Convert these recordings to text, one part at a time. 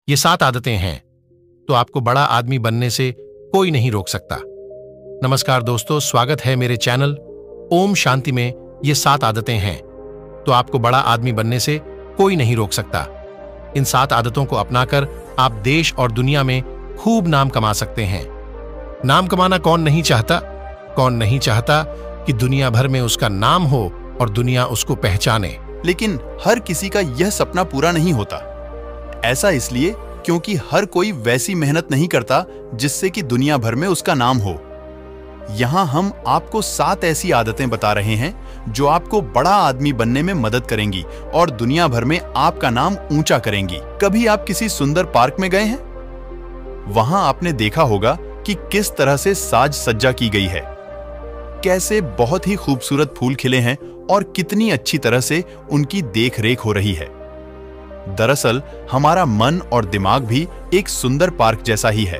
ये 7 आदतें हैं तो आपको बड़ा आदमी बनने से कोई नहीं रोक सकता। नमस्कार दोस्तों, स्वागत है मेरे चैनल ओम शांति में। ये 7 आदतें हैं तो आपको बड़ा आदमी बनने से कोई नहीं रोक सकता। इन 7 आदतों को अपनाकर आप देश और दुनिया में खूब नाम कमा सकते हैं। नाम कमाना कौन नहीं चाहता? कौन नहीं चाहता कि दुनिया भर में उसका नाम हो और दुनिया उसको पहचाने। लेकिन हर किसी का यह सपना पूरा नहीं होता। ऐसा इसलिए क्योंकि हर कोई वैसी मेहनत नहीं करता जिससे कि दुनिया भर में उसका नाम हो। यहां हम आपको 7 ऐसी आदतें बता रहे हैं जो आपको बड़ा आदमी बनने में मदद करेंगी और दुनिया भर में आपका नाम ऊंचा करेंगी। कभी आप किसी सुंदर पार्क में गए हैं? वहां आपने देखा होगा कि किस तरह से साज सज्जा की गई है, कैसे बहुत ही खूबसूरत फूल खिले हैं और कितनी अच्छी तरह से उनकी देख रेख हो रही है। दरअसल हमारा मन और दिमाग भी एक सुंदर पार्क जैसा ही है,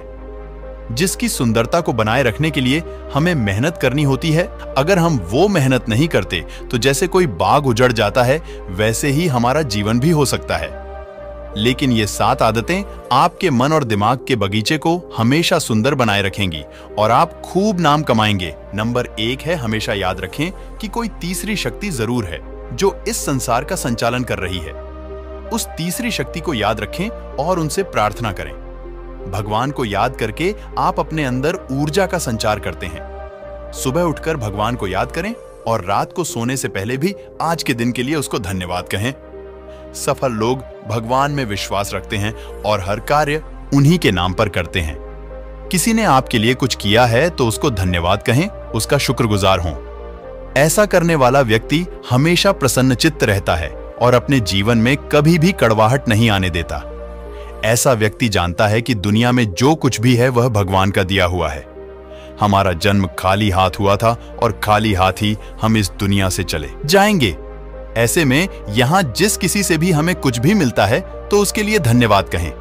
जिसकी सुंदरता को बनाए रखने के लिए हमें मेहनत करनी होती है। अगर हम वो मेहनत नहीं करते तो जैसे कोई बाग उजड़ जाता है, वैसे ही हमारा जीवन भी हो सकता है। लेकिन ये 7 आदतें आपके मन और दिमाग के बगीचे को हमेशा सुंदर बनाए रखेंगी और आप खूब नाम कमाएंगे। नंबर 1 है, हमेशा याद रखें कि कोई तीसरी शक्ति जरूर है जो इस संसार का संचालन कर रही है। उस तीसरी शक्ति को याद रखें और उनसे प्रार्थना करें। भगवान को याद करके आप अपने अंदर ऊर्जा का संचार करते हैं। सुबह उठकर भगवान को याद करें और रात को सोने से पहले भी आज के दिन के लिए उसको धन्यवाद कहें। सफल लोग भगवान में विश्वास रखते हैं और हर कार्य उन्हीं के नाम पर करते हैं। किसी ने आपके लिए कुछ किया है तो उसको धन्यवाद कहें, उसका शुक्रगुजार हों। ऐसा करने वाला व्यक्ति हमेशा प्रसन्नचित्त रहता है और अपने जीवन में कभी भी कड़वाहट नहीं आने देता। ऐसा व्यक्ति जानता है कि दुनिया में जो कुछ भी है वह भगवान का दिया हुआ है। हमारा जन्म खाली हाथ हुआ था और खाली हाथ ही हम इस दुनिया से चले जाएंगे। ऐसे में यहां जिस किसी से भी हमें कुछ भी मिलता है तो उसके लिए धन्यवाद कहें,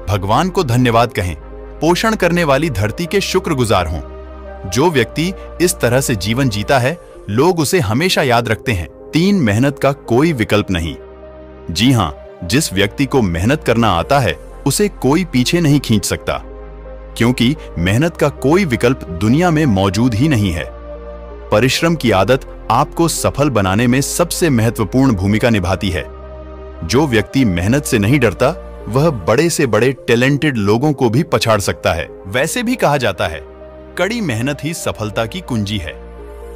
भगवान को धन्यवाद कहें, पोषण करने वाली धरती के शुक्रगुजार हों। जो व्यक्ति इस तरह से जीवन जीता है, लोग उसे हमेशा याद रखते हैं। 3, मेहनत का कोई विकल्प नहीं। जी हां, जिस व्यक्ति को मेहनत करना आता है उसे कोई पीछे नहीं खींच सकता, क्योंकि मेहनत का कोई विकल्प दुनिया में मौजूद ही नहीं है। परिश्रम की आदत आपको सफल बनाने में सबसे महत्वपूर्ण भूमिका निभाती है। जो व्यक्ति मेहनत से नहीं डरता वह बड़े से बड़े टैलेंटेड लोगों को भी पछाड़ सकता है। वैसे भी कहा जाता है, कड़ी मेहनत ही सफलता की कुंजी है।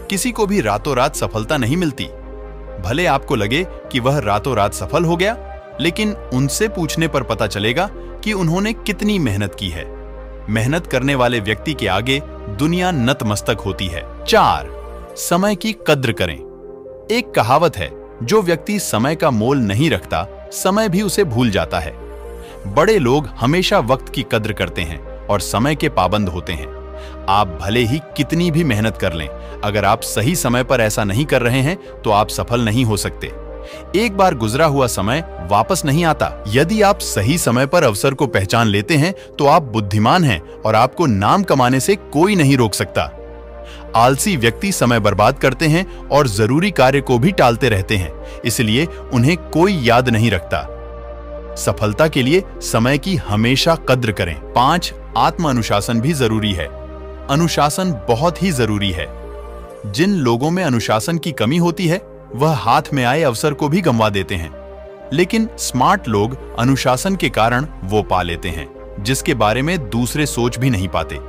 किसी को भी रातों रात सफलता नहीं मिलती। भले आपको लगे कि वह रातों रात सफल हो गया, लेकिन उनसे पूछने पर पता चलेगा कि उन्होंने कितनी मेहनत की है। मेहनत करने वाले व्यक्ति के आगे दुनिया नतमस्तक होती है। 4, समय की कद्र करें। एक कहावत है, जो व्यक्ति समय का मोल नहीं रखता, समय भी उसे भूल जाता है। बड़े लोग हमेशा वक्त की कद्र करते हैं और समय के पाबंद होते हैं। आप भले ही कितनी भी मेहनत कर लें, अगर आप सही समय पर ऐसा नहीं कर रहे हैं तो आप सफल नहीं हो सकते। एक बार गुजरा हुआ समय वापस नहीं आता। यदि आप सही समय पर अवसर को पहचान लेते हैं तो आप बुद्धिमान हैं और आपको नाम कमाने से कोई नहीं रोक सकता। आलसी व्यक्ति समय बर्बाद करते हैं और जरूरी कार्य को भी टालते रहते हैं, इसलिए उन्हें कोई याद नहीं रखता। सफलता के लिए समय की हमेशा कद्र करें। 5, आत्म अनुशासन भी जरूरी है। अनुशासन बहुत ही जरूरी है। जिन लोगों में अनुशासन की कमी होती है वह हाथ में आए अवसर को भी गंवा देते हैं, लेकिन स्मार्ट लोग अनुशासन के कारण वो पा लेते हैं जिसके बारे में दूसरे सोच भी नहीं पाते।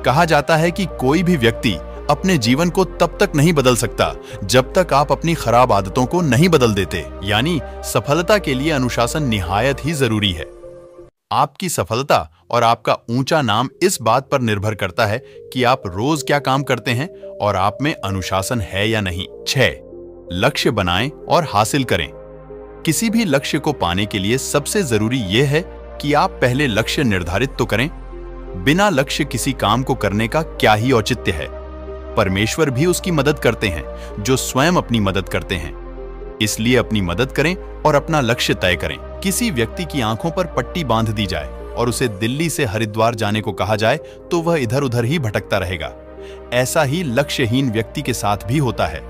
कहा जाता है कि कोई भी व्यक्ति अपने जीवन को तब तक नहीं बदल सकता जब तक आप अपनी खराब आदतों को नहीं बदल देते। यानी सफलता के लिए अनुशासन निहायत ही जरूरी है। आपकी सफलता और आपका ऊंचा नाम इस बात पर निर्भर करता है कि आप रोज क्या काम करते हैं और आप में अनुशासन है या नहीं। 6, लक्ष्य बनाएं और हासिल करें। किसी भी लक्ष्य को पाने के लिए सबसे जरूरी यह है कि आप पहले लक्ष्य निर्धारित तो करें। बिना लक्ष्य किसी काम को करने का क्या ही औचित्य है। परमेश्वर भी उसकी मदद करते हैं जो स्वयं अपनी मदद करते हैं। इसलिए अपनी मदद करें और अपना लक्ष्य तय करें। किसी व्यक्ति की आंखों पर पट्टी बांध दी जाए और उसे दिल्ली से हरिद्वार जाने को कहा जाए तो वह इधर उधर ही भटकता रहेगा। ऐसा ही लक्ष्यहीन व्यक्ति के साथ भी होता है।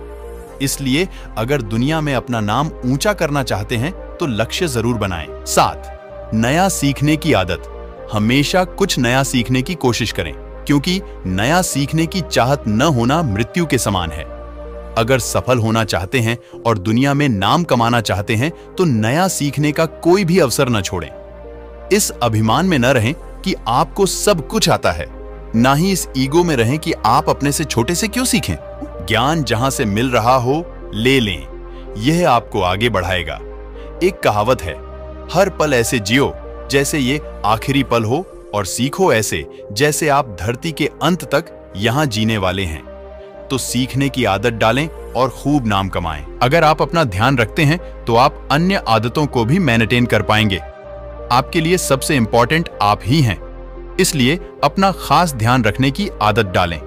इसलिए अगर दुनिया में अपना नाम ऊंचा करना चाहते हैं तो लक्ष्य जरूर बनाएं। 7, नया सीखने की आदत। हमेशा कुछ नया सीखने की कोशिश करें, क्योंकि नया सीखने की चाहत न होना मृत्यु के समान है। अगर सफल होना चाहते हैं और दुनिया में नाम कमाना चाहते हैं तो नया सीखने का कोई भी अवसर न छोड़ें। इस अभिमान में न रहें कि आपको सब कुछ आता है, ना ही इस ईगो में रहें कि आप अपने से छोटे से क्यों सीखें। ज्ञान जहां से मिल रहा हो ले लें, यह आपको आगे बढ़ाएगा। एक कहावत है, हर पल ऐसे जियो जैसे ये आखिरी पल हो, और सीखो ऐसे जैसे आप धरती के अंत तक यहां जीने वाले हैं। तो सीखने की आदत डालें और खूब नाम कमाएं। अगर आप अपना ध्यान रखते हैं तो आप अन्य आदतों को भी मेंटेन कर पाएंगे। आपके लिए सबसे इंपॉर्टेंट आप ही हैं, इसलिए अपना खास ध्यान रखने की आदत डालें।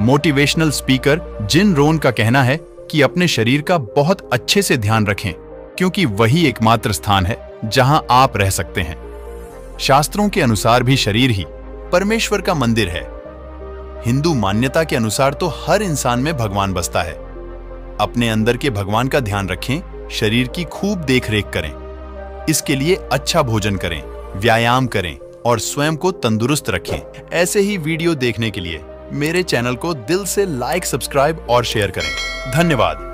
मोटिवेशनल स्पीकर जिन रोहन का कहना है कि अपने शरीर का बहुत अच्छे से ध्यान रखें, क्योंकि वही एकमात्र स्थान है जहां आप रह सकते हैं। शास्त्रों के अनुसार भी शरीर ही परमेश्वर का मंदिर है। हिंदू मान्यता के अनुसार तो हर इंसान में भगवान बसता है। अपने अंदर के भगवान का ध्यान रखें, शरीर की खूब देखरेख करें। इसके लिए अच्छा भोजन करें, व्यायाम करें और स्वयं को तंदुरुस्त रखें। ऐसे ही वीडियो देखने के लिए मेरे चैनल को दिल से लाइक, सब्सक्राइब और शेयर करें। धन्यवाद।